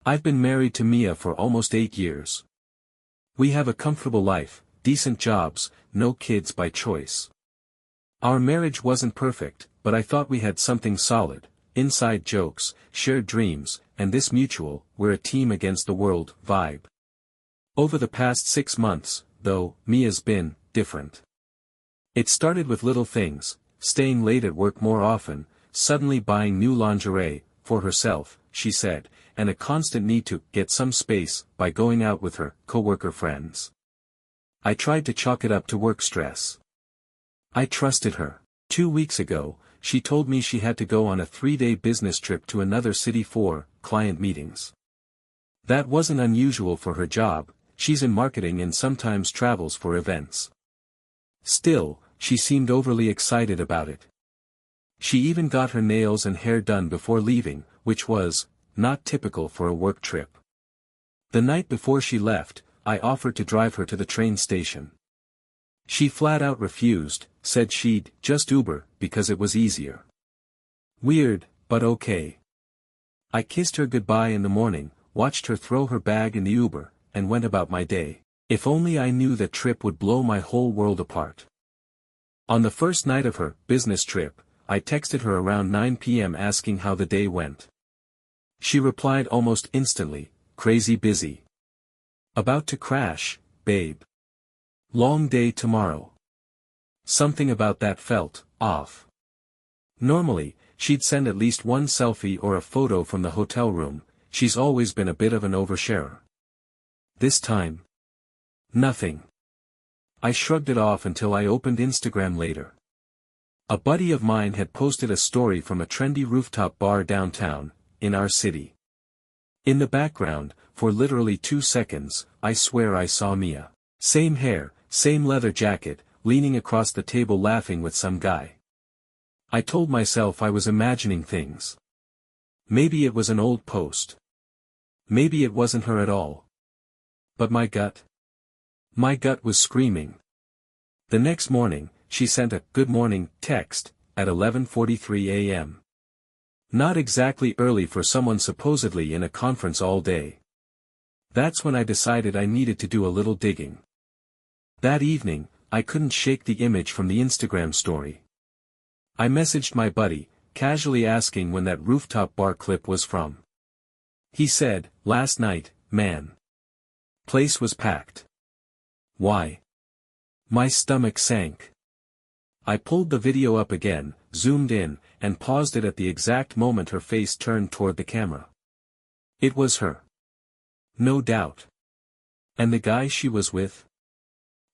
I've been married to Mia for almost 8 years. We have a comfortable life, decent jobs, no kids by choice. Our marriage wasn't perfect, but I thought we had something solid, inside jokes, shared dreams, and this mutual, we're a team against the world, vibe. Over the past 6 months, though, Mia's been different. It started with little things, staying late at work more often, suddenly buying new lingerie, for herself, she said, and a constant need to get some space by going out with her coworker friends. I tried to chalk it up to work stress. I trusted her. 2 weeks ago, she told me she had to go on a 3-day business trip to another city for client meetings. That wasn't unusual for her job, she's in marketing and sometimes travels for events. Still, she seemed overly excited about it. She even got her nails and hair done before leaving, which was not typical for a work trip. The night before she left, I offered to drive her to the train station. She flat out refused, said she'd just Uber because it was easier. Weird, but okay. I kissed her goodbye in the morning, watched her throw her bag in the Uber, and went about my day. If only I knew that trip would blow my whole world apart. On the first night of her business trip, I texted her around 9 p.m. asking how the day went. She replied almost instantly, crazy busy. About to crash, babe. Long day tomorrow. Something about that felt off. Normally, she'd send at least one selfie or a photo from the hotel room, she's always been a bit of an oversharer. This time, nothing. I shrugged it off until I opened Instagram later. A buddy of mine had posted a story from a trendy rooftop bar downtown, in our city. In the background, for literally 2 seconds, I swear I saw Mia. Same hair, same leather jacket, leaning across the table laughing with some guy. I told myself I was imagining things. Maybe it was an old post. Maybe it wasn't her at all. But my gut was screaming. The next morning, she sent a "good morning" text, at 11:43 a.m. Not exactly early for someone supposedly in a conference all day. That's when I decided I needed to do a little digging. That evening, I couldn't shake the image from the Instagram story. I messaged my buddy, casually asking when that rooftop bar clip was from. He said, "Last night, man. Place was packed." Why? My stomach sank. I pulled the video up again, zoomed in, and paused it at the exact moment her face turned toward the camera. It was her. No doubt. And the guy she was with?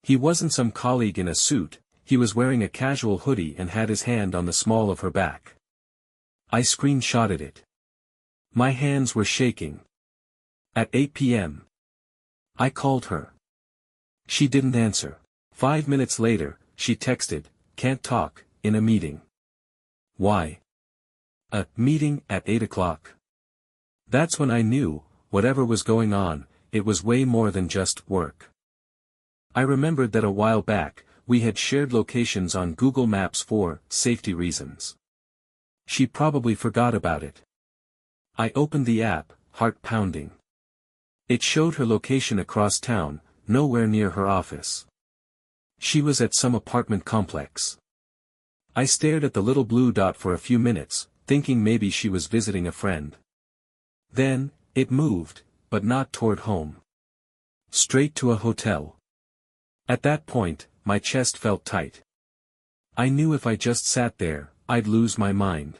He wasn't some colleague in a suit, he was wearing a casual hoodie and had his hand on the small of her back. I screenshotted it. My hands were shaking. At 8 p.m. I called her. She didn't answer. 5 minutes later, she texted, "Can't talk, in a meeting." Why? A meeting at 8 o'clock. That's when I knew, whatever was going on, it was way more than just work. I remembered that a while back, we had shared locations on Google Maps for safety reasons. She probably forgot about it. I opened the app, heart pounding. It showed her location across town, nowhere near her office. She was at some apartment complex. I stared at the little blue dot for a few minutes, thinking maybe she was visiting a friend. Then, it moved, but not toward home. Straight to a hotel. At that point, my chest felt tight. I knew if I just sat there, I'd lose my mind.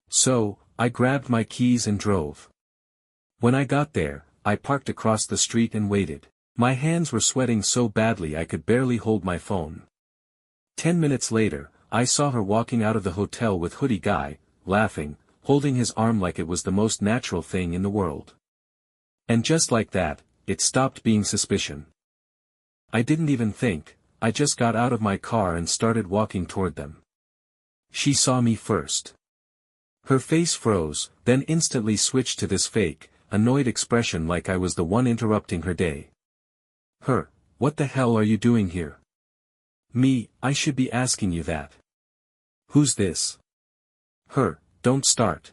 So, I grabbed my keys and drove. When I got there, I parked across the street and waited. My hands were sweating so badly I could barely hold my phone. 10 minutes later, I saw her walking out of the hotel with hoodie guy, laughing, holding his arm like it was the most natural thing in the world. And just like that, it stopped being suspicion. I didn't even think, I just got out of my car and started walking toward them. She saw me first. Her face froze, then instantly switched to this fake, annoyed expression like I was the one interrupting her day. Her, "What the hell are you doing here?" Me, "I should be asking you that." "Who's this?" Her, "Don't start.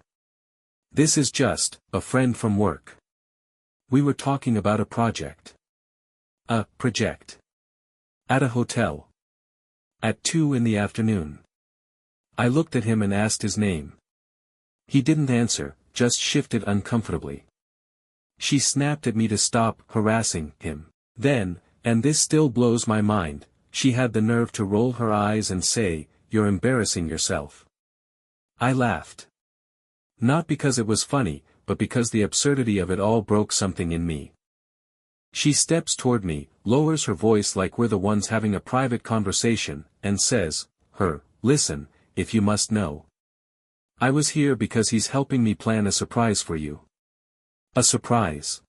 This is just a friend from work." We were talking about a project. A project. At a hotel. At 2 in the afternoon. I looked at him and asked his name. He didn't answer, just shifted uncomfortably. She snapped at me to stop harassing him. Then, and this still blows my mind, she had the nerve to roll her eyes and say, "You're embarrassing yourself." I laughed. Not because it was funny, but because the absurdity of it all broke something in me. She steps toward me, lowers her voice like we're the ones having a private conversation, and says, "Listen, if you must know. I was here because he's helping me plan a surprise for you." A surprise.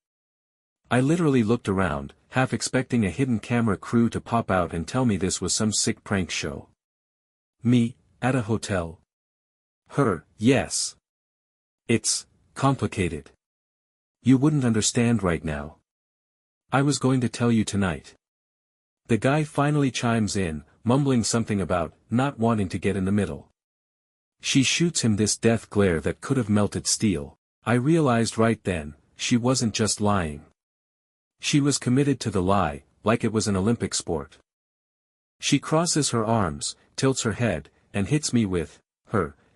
I literally looked around, half expecting a hidden camera crew to pop out and tell me this was some sick prank show. Me, at a hotel? Yes. It's complicated. You wouldn't understand right now. I was going to tell you tonight. The guy finally chimes in, mumbling something about not wanting to get in the middle. She shoots him this death glare that could have melted steel. I realized right then, she wasn't just lying. She was committed to the lie, like it was an Olympic sport. She crosses her arms, tilts her head, and hits me with,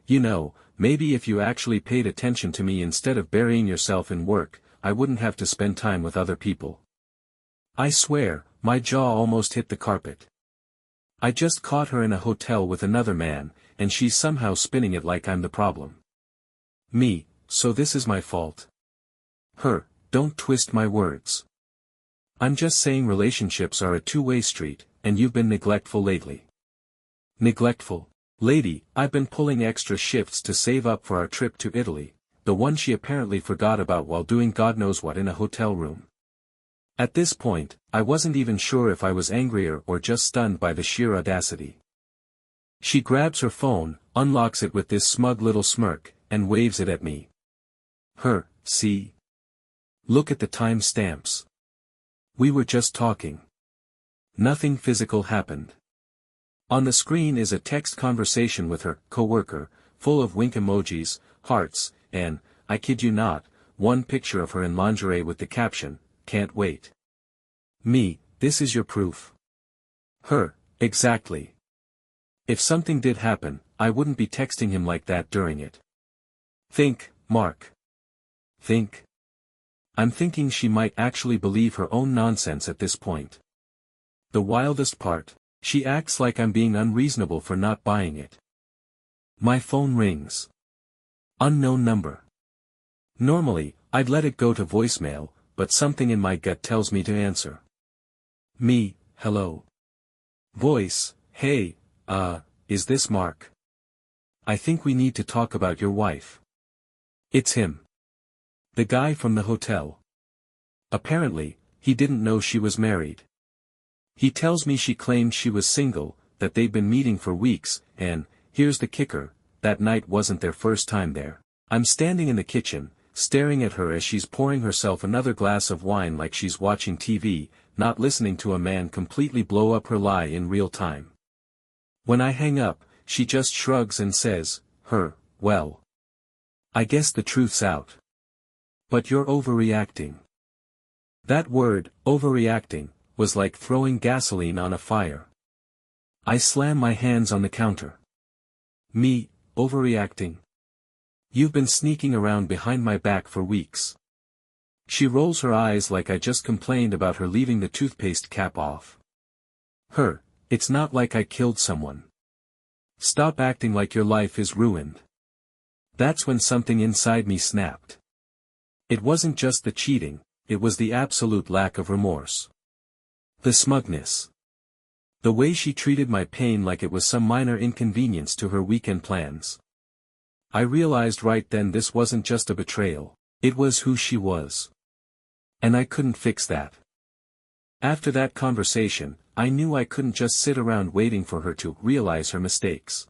"You know, maybe if you actually paid attention to me instead of burying yourself in work, I wouldn't have to spend time with other people." I swear, my jaw almost hit the carpet. I just caught her in a hotel with another man, and she's somehow spinning it like I'm the problem. Me, so this is my fault. Don't twist my words. I'm just saying relationships are a two-way street, and you've been neglectful lately. Neglectful? Lady, I've been pulling extra shifts to save up for our trip to Italy, the one she apparently forgot about while doing God knows what in a hotel room. At this point, I wasn't even sure if I was angrier or just stunned by the sheer audacity. She grabs her phone, unlocks it with this smug little smirk, and waves it at me. See? Look at the time stamps. We were just talking. Nothing physical happened. On the screen is a text conversation with her coworker, full of wink emojis, hearts, and, I kid you not, one picture of her in lingerie with the caption, "Can't wait." Me, this is your proof. Exactly. If something did happen, I wouldn't be texting him like that during it. Think, Mark. Think. I'm thinking she might actually believe her own nonsense at this point. The wildest part, she acts like I'm being unreasonable for not buying it. My phone rings. Unknown number. Normally, I'd let it go to voicemail, but something in my gut tells me to answer. Me, hello. Voice, hey, is this Mark? I think we need to talk about your wife. It's him. The guy from the hotel. Apparently, he didn't know she was married. He tells me she claimed she was single, that they'd been meeting for weeks, and, here's the kicker, that night wasn't their first time there. I'm standing in the kitchen, staring at her as she's pouring herself another glass of wine like she's watching TV, not listening to a man completely blow up her lie in real time. When I hang up, she just shrugs and says, well. I guess the truth's out. But you're overreacting. That word, overreacting, was like throwing gasoline on a fire. I slam my hands on the counter. Me, overreacting? You've been sneaking around behind my back for weeks. She rolls her eyes like I just complained about her leaving the toothpaste cap off. It's not like I killed someone. Stop acting like your life is ruined. That's when something inside me snapped. It wasn't just the cheating, it was the absolute lack of remorse. The smugness. The way she treated my pain like it was some minor inconvenience to her weekend plans. I realized right then this wasn't just a betrayal, it was who she was. And I couldn't fix that. After that conversation, I knew I couldn't just sit around waiting for her to realize her mistakes.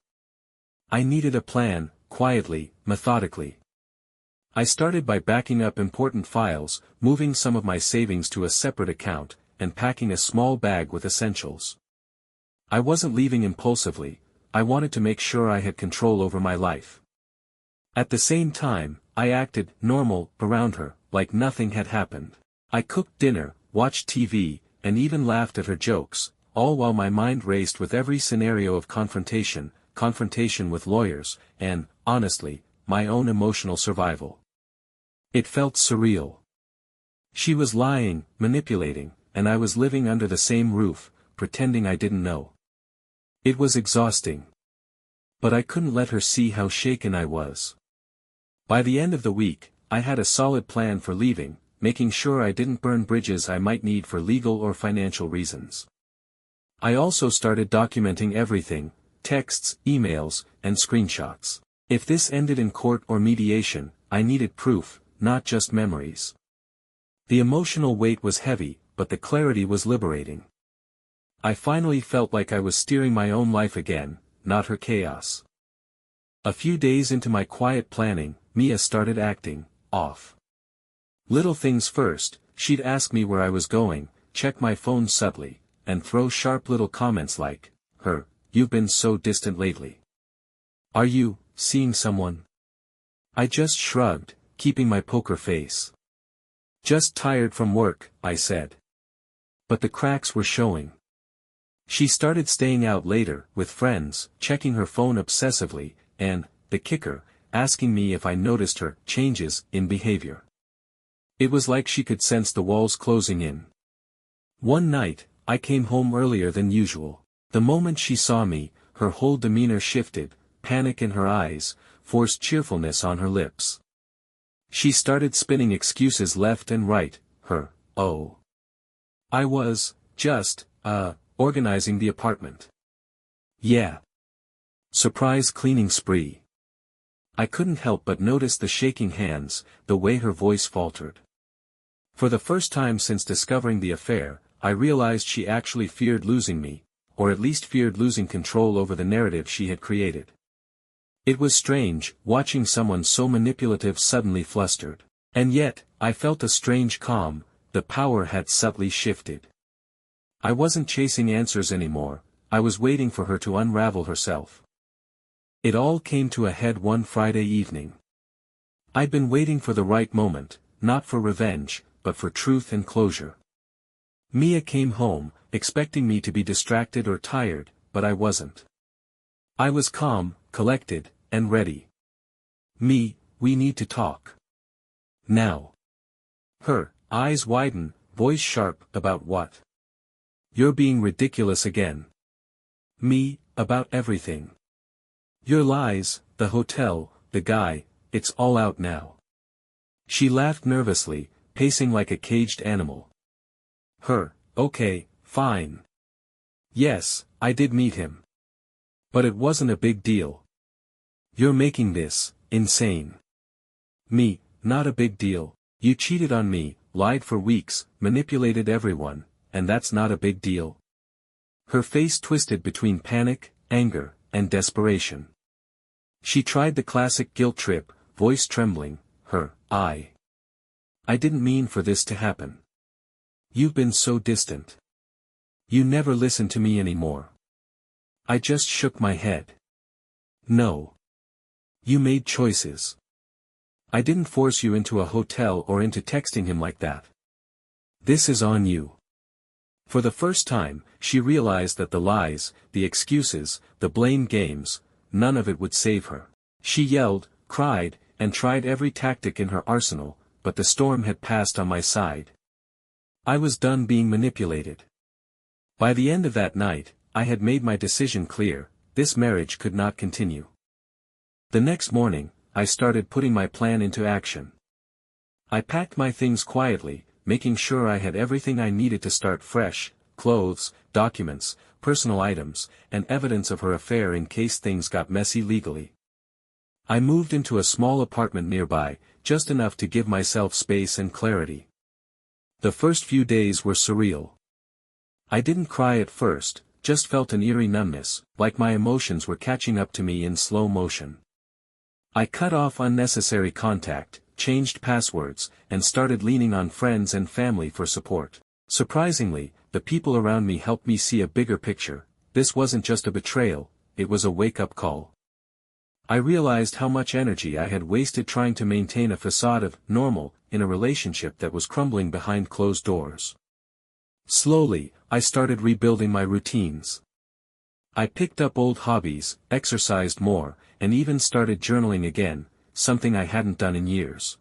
I needed a plan, quietly, methodically. I started by backing up important files, moving some of my savings to a separate account, and packing a small bag with essentials. I wasn't leaving impulsively, I wanted to make sure I had control over my life. At the same time, I acted normal around her, like nothing had happened. I cooked dinner, watched TV, and even laughed at her jokes, all while my mind raced with every scenario of confrontation with lawyers, and, honestly, my own emotional survival. It felt surreal. She was lying, manipulating, and I was living under the same roof, pretending I didn't know. It was exhausting. But I couldn't let her see how shaken I was. By the end of the week, I had a solid plan for leaving, making sure I didn't burn bridges I might need for legal or financial reasons. I also started documenting everything: texts, emails, and screenshots. If this ended in court or mediation, I needed proof, not just memories. The emotional weight was heavy, but the clarity was liberating. I finally felt like I was steering my own life again, not her chaos. A few days into my quiet planning, Mia started acting off. Little things first, she'd ask me where I was going, check my phone subtly, and throw sharp little comments like, "You've been so distant lately. Are you seeing someone?" I just shrugged, keeping my poker face. "Just tired from work," I said. But the cracks were showing. She started staying out later, with friends, checking her phone obsessively, and, the kicker, asking me if I noticed her changes in behavior. It was like she could sense the walls closing in. One night, I came home earlier than usual. The moment she saw me, her whole demeanor shifted, panic in her eyes, forced cheerfulness on her lips. She started spinning excuses left and right. I was, just, organizing the apartment. Yeah. Surprise cleaning spree. I couldn't help but notice the shaking hands, the way her voice faltered. For the first time since discovering the affair, I realized she actually feared losing me, or at least feared losing control over the narrative she had created. It was strange, watching someone so manipulative suddenly flustered. And yet, I felt a strange calm. The power had subtly shifted. I wasn't chasing answers anymore, I was waiting for her to unravel herself. It all came to a head one Friday evening. I'd been waiting for the right moment, not for revenge, but for truth and closure. Mia came home, expecting me to be distracted or tired, but I wasn't. I was calm, collected, and ready. "We need to talk. Now." Her eyes widen, voice sharp. "About what?" "You're being ridiculous again." "Me, about everything. Your lies, the hotel, the guy, it's all out now." She laughed nervously, pacing like a caged animal. Okay, fine. Yes, I did meet him. But it wasn't a big deal. You're making this insane. Me, not a big deal. You cheated on me, lied for weeks, manipulated everyone, and that's not a big deal. Her face twisted between panic, anger, and desperation. She tried the classic guilt trip, voice trembling. I didn't mean for this to happen. You've been so distant. You never listen to me anymore. I just shook my head. No. You made choices. I didn't force you into a hotel or into texting him like that. This is on you. For the first time, she realized that the lies, the excuses, the blame games, none of it would save her. She yelled, cried, and tried every tactic in her arsenal, but the storm had passed on my side. I was done being manipulated. By the end of that night, I had made my decision clear: this marriage could not continue. The next morning, I started putting my plan into action. I packed my things quietly, making sure I had everything I needed to start fresh: clothes, documents, personal items, and evidence of her affair in case things got messy legally. I moved into a small apartment nearby, just enough to give myself space and clarity. The first few days were surreal. I didn't cry at first, just felt an eerie numbness, like my emotions were catching up to me in slow motion. I cut off unnecessary contact, changed passwords, and started leaning on friends and family for support. Surprisingly, the people around me helped me see a bigger picture. This wasn't just a betrayal, it was a wake-up call. I realized how much energy I had wasted trying to maintain a facade of normal in a relationship that was crumbling behind closed doors. Slowly, I started rebuilding my routines. I picked up old hobbies, exercised more, and even started journaling again, something I hadn't done in years.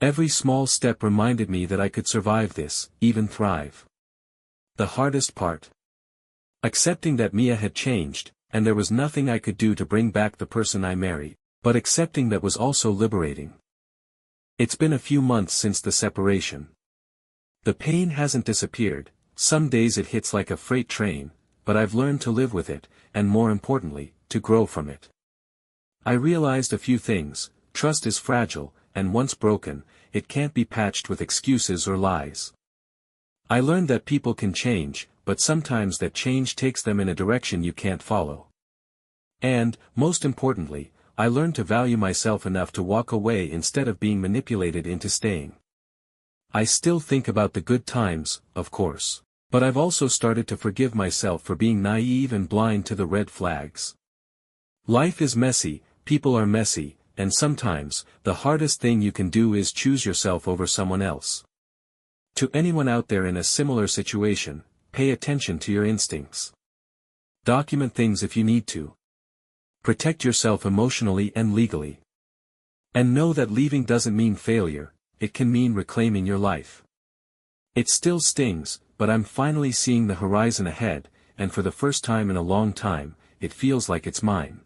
Every small step reminded me that I could survive this, even thrive. The hardest part? Accepting that Mia had changed, and there was nothing I could do to bring back the person I married, but accepting that was also liberating. It's been a few months since the separation. The pain hasn't disappeared, some days it hits like a freight train, but I've learned to live with it, and more importantly, to grow from it. I realized a few things: trust is fragile, and once broken, it can't be patched with excuses or lies. I learned that people can change, but sometimes that change takes them in a direction you can't follow. And, most importantly, I learned to value myself enough to walk away instead of being manipulated into staying. I still think about the good times, of course. But I've also started to forgive myself for being naive and blind to the red flags. Life is messy, people are messy, and sometimes, the hardest thing you can do is choose yourself over someone else. To anyone out there in a similar situation, pay attention to your instincts. Document things if you need to. Protect yourself emotionally and legally. And know that leaving doesn't mean failure, it can mean reclaiming your life. It still stings, but I'm finally seeing the horizon ahead, and for the first time in a long time, it feels like it's mine.